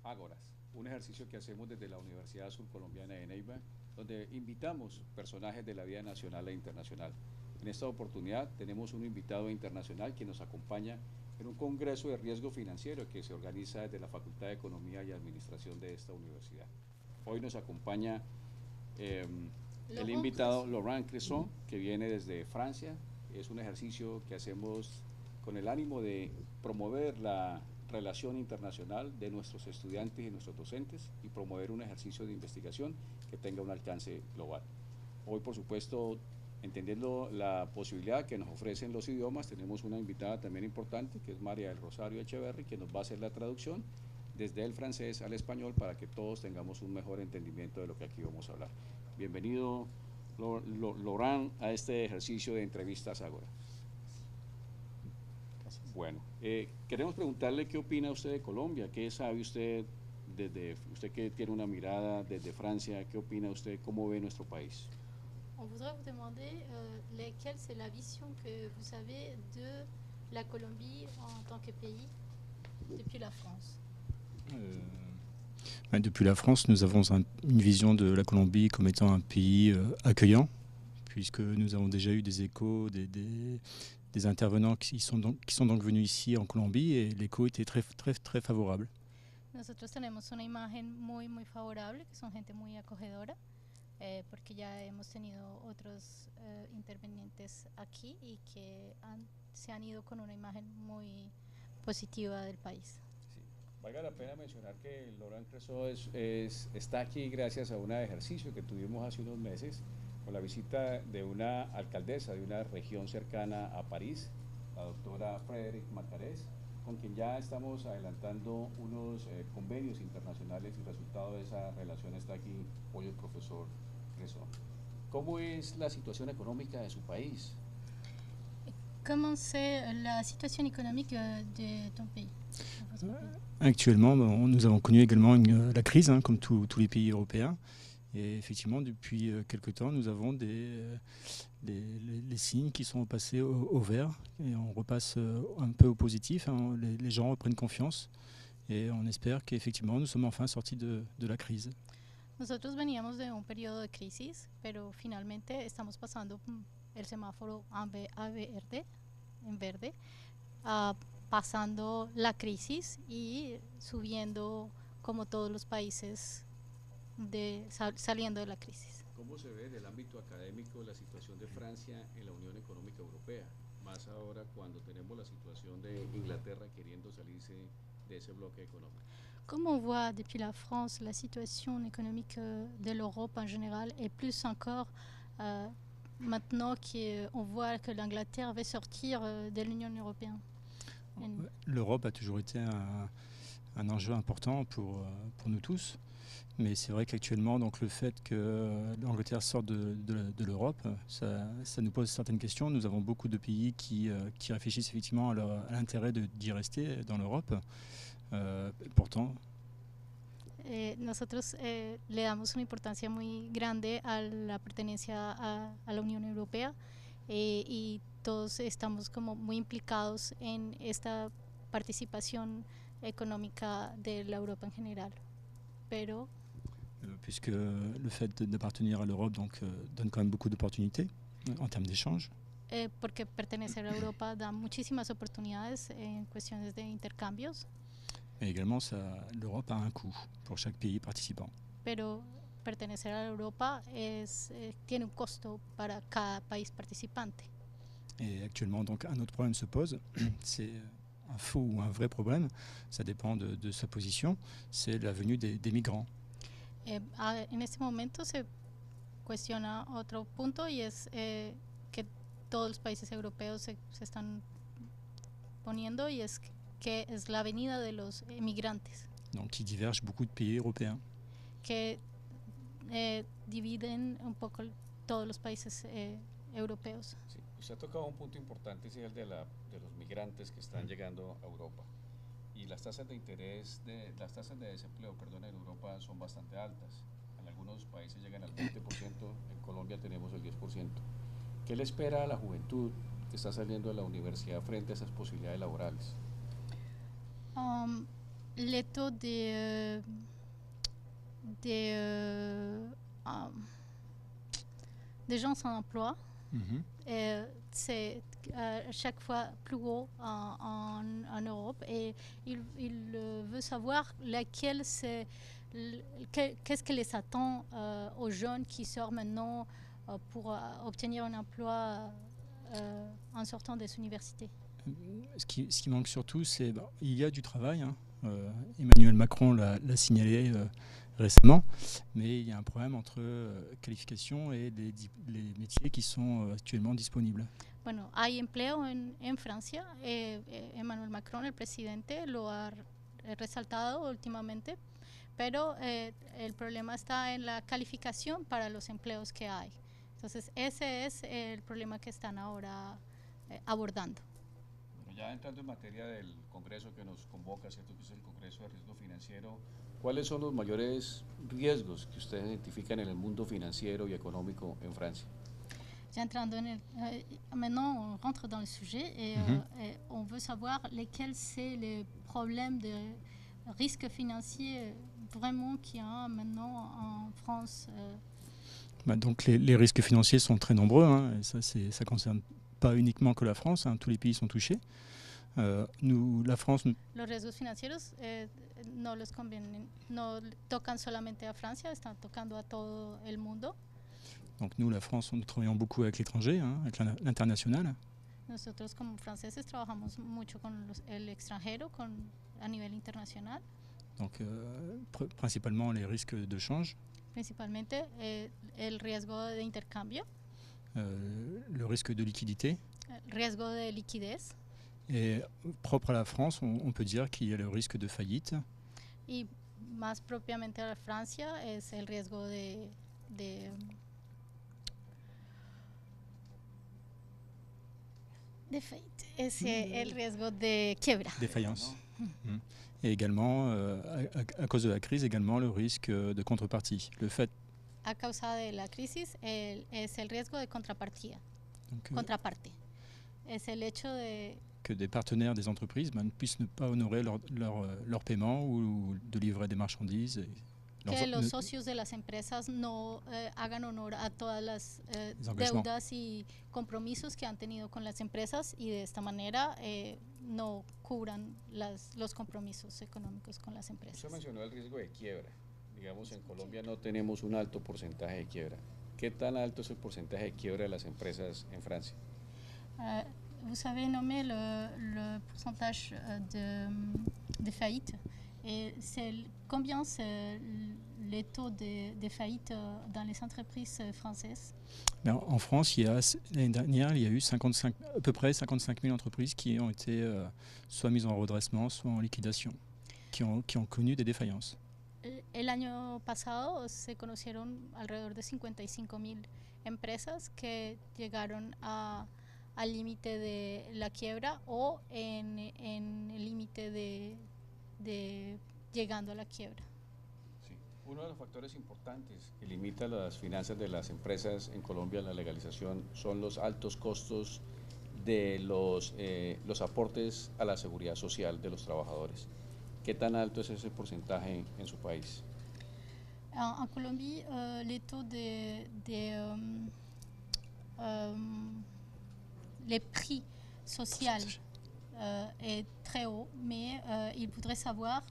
Ágoras, un ejercicio que hacemos desde la Universidad Surcolombiana de Neiva, donde invitamos personajes de la vida nacional e internacional. En esta oportunidad tenemos un invitado internacional que nos acompaña en un congreso de riesgo financiero que se organiza desde la Facultad de Economía y Administración de esta universidad. Hoy nos acompaña eh, el invitado Laurent Cresson, que viene desde Francia. Es un ejercicio que hacemos con el ánimo de promover la relación internacional de nuestros estudiantes y nuestros docentes y promover un ejercicio de investigación que tenga un alcance global. Hoy, por supuesto, entendiendo la posibilidad que nos ofrecen los idiomas, tenemos una invitada también importante, que es María del Rosario Echeverry, que nos va a hacer la traducción desde el francés al español para que todos tengamos un mejor entendimiento de lo que aquí vamos a hablar. Bienvenido, Laurent, a este ejercicio de entrevistas Ágora. Bueno, queremos preguntarle qué opina usted de Colombia, qué sabe usted desde usted que tiene una mirada desde Francia, qué opina usted, cómo ve nuestro país. On voudrait vous demander quelle c'est la vision que vous avez de la Colombie en tant que pays depuis la France. Depuis la France, nous avons une vision de la Colombie comme étant un pays accueillant, puisque nous avons déjà eu des échos, des intervenants qui sont donc venus ici en Colombie et l'écho était très favorable. Nosotros tenemos una imagen muy favorable, que son gente muy acogedora, porque ya hemos tenido otros intervenientes aquí y que se han ido con una imagen muy positiva del país. Sí. Valga la pena mencionar que Laurent Cresson está aquí gracias a un ejercicio que tuvimos hace unos meses con la visita de una alcaldesa de una región cercana a París, la doctora Frédérique Matarés, con quien ya estamos adelantando unos convenios internacionales y resultado de esa relación está aquí hoy el profesor Cresson. ¿Cómo es la situación económica de su país? Comment c'est la situation économique de ton pays? Actuellement, nous avons connu également la crise, comme tous les pays européens. Et effectivement, depuis quelque temps, nous avons les signes qui sont passés au vert et on repasse un peu au positif. Les gens reprennent confiance et on espère qu'effectivement, nous sommes enfin sortis de la crise. Nosotros veníamos de un periodo de crisis, pero finalmente estamos pasando el semáforo en verde, pasando la crisis y subiendo como todos los países saliendo de la crisis. ¿Cómo se ve en el ámbito académico la situación de Francia en la Unión Económica Europea? Más ahora cuando tenemos la situación de Inglaterra queriendo salirse de ese bloque económico. Comment on voit depuis la France la situation économique de l'Europe en général et plus encore maintenant qu'on voit que l'Angleterre veut sortir de l'Union européenne? L'Europe a toujours été un enjeu important pour nous tous. Mais c'est vrai qu'actuellement, donc, le fait que l'Angleterre sorte de l'Europe, ça nous pose certaines questions. Nous avons beaucoup de pays qui réfléchissent effectivement à l'intérêt d'y rester dans l'Europe. Pourtant, nosotros le damos una importancia muy grande a la pertenencia a la Unión Europea y todos estamos como muy implicados en esta participación económica de la Europa en general. Pero puisque le fait d'appartenir à l'Europe donne quand même beaucoup d'opportunités en termes d'échanges. Porque pertenecer a Europa da muchísimas oportunidades en cuestiones de intercambios. Et également, l'Europe a un coût pour chaque pays participant. Pero pertenecer a Europa tiene un costo para cada país participante. Et actuellement, donc, un autre problème se pose, c'est un faux ou un vrai problème, ça dépend de sa position, c'est la venue des migrants. En este momento se cuestiona otro punto y es que todos los países europeos se están poniendo y es que es la venida de los emigrantes. Donc, qui divergent beaucoup de pays européens. Que dividen un poco todos los países europeos. Sí, usted ha tocado un punto importante, es el de los migrantes que están llegando a Europa. Y las tasas de desempleo, en Europa son bastante altas. En algunos países llegan al 20%, en Colombia tenemos el 10%. ¿Qué le espera a la juventud que está saliendo de la universidad frente a esas posibilidades laborales? le taux de gens sans emploi c'est à chaque fois plus haut en Europe et il veut savoir qu'est-ce qui les attend aux jeunes qui sortent maintenant pour obtenir un emploi en sortant des universités. Ce qui manque surtout, c'est il y a du travail. Emmanuel Macron l'a signalé récemment, mais il y a un problème entre qualification et les métiers qui sont actuellement disponibles. Bueno, hay empleo en Francia. Emmanuel Macron, el presidente, lo ha resaltado últimamente, pero el problema está en la calificación para los empleos que hay. Entonces, ese es el problema que están ahora abordando. Bueno, ya entrando en materia del Congreso que nos convoca, ¿cierto? Que es el Congreso de Riesgo Financiero, ¿cuáles son los mayores riesgos que ustedes identifican en el mundo financiero y económico en Francia? Ya entrando maintenant on rentre dans le sujet et on veut savoir lesquels c'est les problèmes de risques financiers vraiment qu'il y a maintenant en France. Donc les risques financiers sont très nombreux, et ça ne concerne pas uniquement que la France, tous les pays sont touchés. La France... Los riesgos financieros no tocan solamente a Francia, están tocando a todo el mundo. Donc nous, la France, nous travaillons beaucoup avec l'étranger, avec l'international. Nosotros como franceses trabajamos mucho con el extranjero, a nivel internacional. Donc principalement les risques de change. Principalmente el riesgo de intercambio. Le risque de liquidité. El riesgo de liquidez. Et propre à la France, on peut dire qu'il y a le risque de faillite. Y más propiamente a la Francia es el riesgo de faillite, es el riesgo de quiebra. Défaillance. Et également, à cause de la crise, également le risque de contrepartie. Le fait a causa de la crisis es el riesgo de contrapartida. Donc, contraparte. Es el hecho de que des partenaires des entreprises ne puissent ne pas honorer leur paiement ou de livrer des marchandises. Que los socios de las empresas no hagan honor a todas las deudas y compromisos que han tenido con las empresas y de esta manera no cubran los compromisos económicos con las empresas. Usted mencionó el riesgo de quiebra. Digamos, en Colombia no tenemos un alto porcentaje de quiebra. ¿Qué tan alto es el porcentaje de quiebra de las empresas en Francia? Vous avez nommé le pourcentage de faillite. Et combien c'est les taux de faillite dans les entreprises françaises? En France, l'année dernière, il y a eu à peu près 55 000 entreprises qui ont été soit mises en redressement, soit en liquidation, qui ont connu des défaillances. El año pasado se conocieron alrededor de 55,000 empresas que llegaron al límite de la quiebra o en el límite de llegando a la quiebra. Sí. Uno de los factores importantes que limita las finanzas de las empresas en Colombia, la legalización, son los altos costos de los aportes a la seguridad social de los trabajadores. ¿Qué tan alto es ese porcentaje en su país? En Colombie, les taux les prix sociaux est très haut, mais il voudrait savoir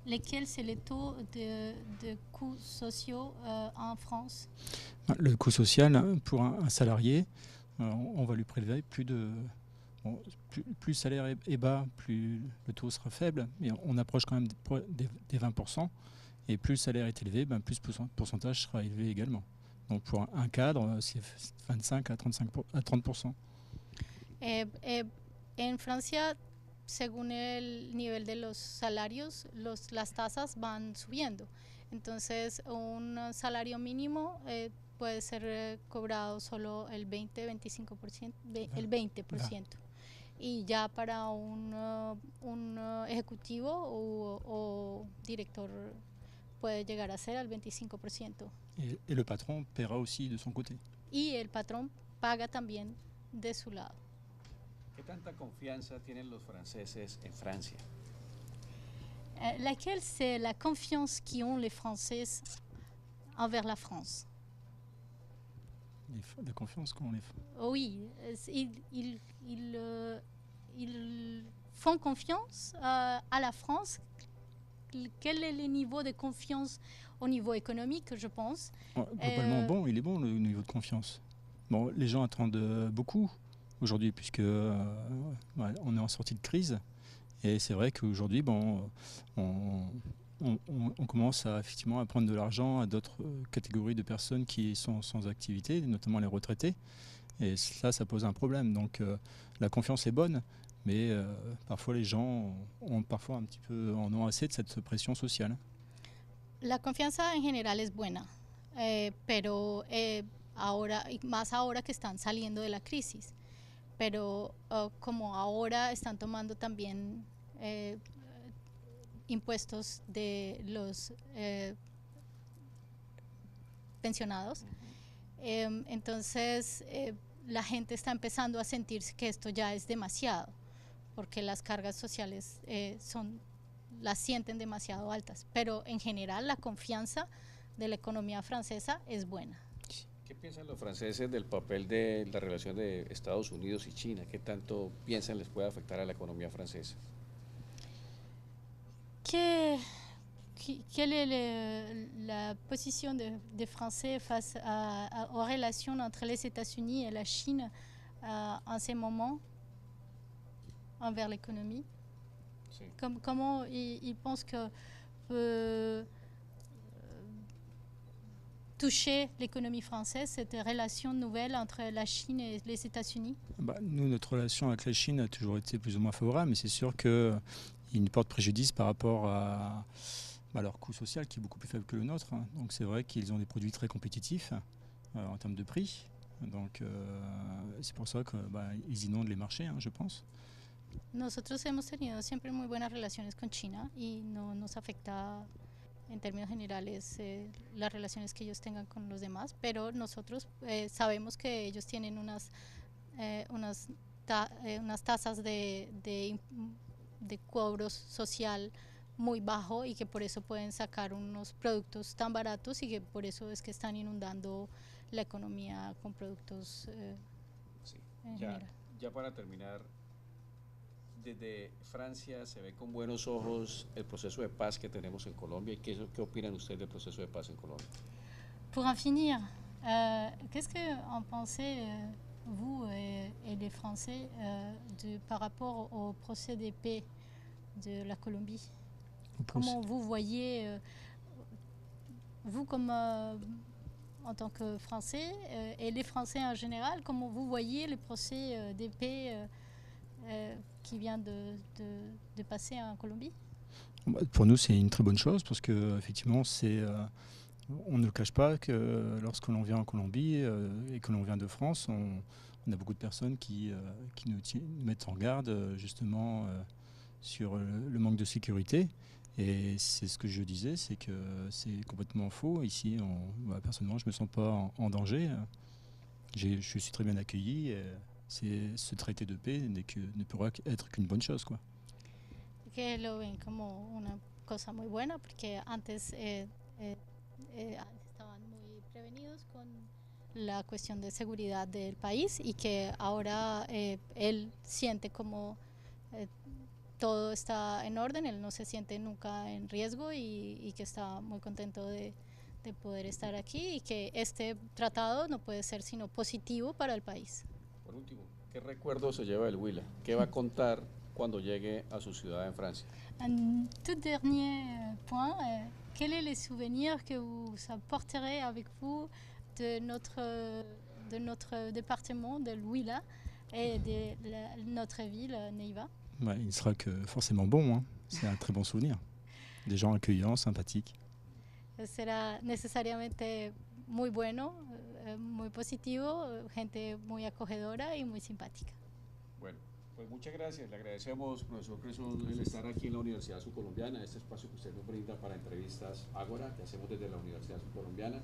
lesquels c'est les taux de coûts sociaux en France. Le coût social, pour un salarié, on va lui prélever plus le salaire est bas, plus le taux sera faible, mais on approche quand même des 20%, et plus le salaire est élevé, plus le pourcentage sera élevé également. Donc pour un cadre, c'est 25 à 30%. En Francia, según el nivel de los salarios, las tasas van subiendo. Entonces, un salario mínimo puede ser cobrado solo el 20-25%, el 20%. Y ya para un ejecutivo o director puede llegar a ser al 25%. Et le patron paiera aussi de son côté. Y el patrón paga también de su lado. ¿Qué tanta confianza tienen los franceses en Francia? laquelle c'est la confiance qu'ont les Français envers la France? La confiance qu'ont les Oui, ils font confiance à la France. Quel est le niveau de confiance au niveau économique, je pense? Globalement, bon, il est bon le niveau de confiance. Bon, les gens attendent beaucoup aujourd'hui, puisque on est en sortie de crise. Et c'est vrai qu'aujourd'hui, bon, on commence effectivement à prendre de l'argent à d'autres catégories de personnes qui sont sans activité, notamment les retraités. Et ça pose un problème. Donc la confiance est bonne, mais parfois les gens en ont assez de cette pression sociale. La confianza en general es buena, pero ahora, más ahora que están saliendo de la crisis, pero como ahora están tomando también impuestos de los pensionados, entonces la gente está empezando a sentirse que esto ya es demasiado, porque las cargas sociales las sienten demasiado altas, pero en general la confianza de la economía francesa es buena. ¿Qué piensan los franceses del papel de la relación de Estados Unidos y China? ¿Qué tanto piensan les puede afectar a la economía francesa? Quelle est la position des Français face aux relations entre les États-Unis et la Chine en ces moments envers l'économie? Sí. Comment ils pensent que peut toucher l'économie française, cette relation nouvelle entre la Chine et les États-Unis? Nous, notre relation avec la Chine a toujours été plus ou moins favorable, mais c'est sûr qu'ils nous portent préjudice par rapport à leur coût social qui est beaucoup plus faible que le nôtre. Hein. Donc c'est vrai qu'ils ont des produits très compétitifs en termes de prix. Donc c'est pour ça qu'ils inondent les marchés, hein, je pense. Nosotros hemos tenido siempre muy buenas relaciones con China y no nos afecta en términos generales las relaciones que ellos tengan con los demás, pero nosotros sabemos que ellos tienen unas tasas de cobro social muy bajo y que por eso pueden sacar unos productos tan baratos y que por eso es que están inundando la economía con productos sí. Ya para terminar, desde Francia se ve con buenos ojos el proceso de paz que tenemos en Colombia y qué opinan ustedes del proceso de paz en Colombia. Pour en finir, qu'est-ce que en pensez vous et les Français par rapport au procès de paix de la Colombie? Comment vous voyez, vous comme en tant que Français et les Français en général, comment vous voyez le procès de paix qui vient de passer en Colombie? Pour nous, c'est une très bonne chose parce que effectivement, on ne le cache pas que lorsque l'on vient en Colombie et que l'on vient de France, on a beaucoup de personnes qui nous mettent en garde justement sur le manque de sécurité. Et c'est ce que je disais, c'est que c'est complètement faux. Ici, personnellement, je ne me sens pas en danger. Je suis très bien accueilli. Ce traité de paix ne pourra être qu'une bonne chose, quoi. Que lo ven como una cosa muy buena porque antes estaban muy prevenidos con la cuestión de seguridad del país y que ahora él siente como todo está en orden, él no se siente nunca en riesgo y que está muy contento de poder estar aquí y que este tratado no puede ser sino positivo para el país. Por último, ¿qué recuerdo se lleva del Huila? ¿Qué va a contar cuando llegue a su ciudad en Francia? Un tout dernier point, quel est le souvenir que vous apporterez avec vous de notre département, de Huila et de notre ville, Neiva? Il sera forcément bon, hein. C'est un très bon souvenir. Des gens accueillants, sympathiques. Será necesariamente muy bueno, muy positivo, gente muy acogedora y muy simpática. Bueno, pues muchas gracias. Le agradecemos, profesor Cresson, el estar aquí en la Universidad Subcolombiana, este espacio que usted nos brinda para entrevistas Ágora, que hacemos desde la Universidad Subcolombiana.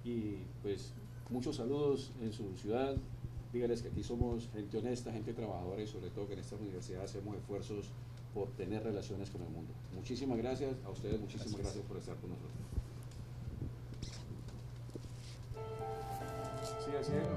Y pues muchos saludos en su ciudad. Dígales que aquí somos gente honesta, gente trabajadora y sobre todo que en esta universidad hacemos esfuerzos por tener relaciones con el mundo. Muchísimas gracias a ustedes, muchísimas gracias por estar con nosotros. Sí, así es.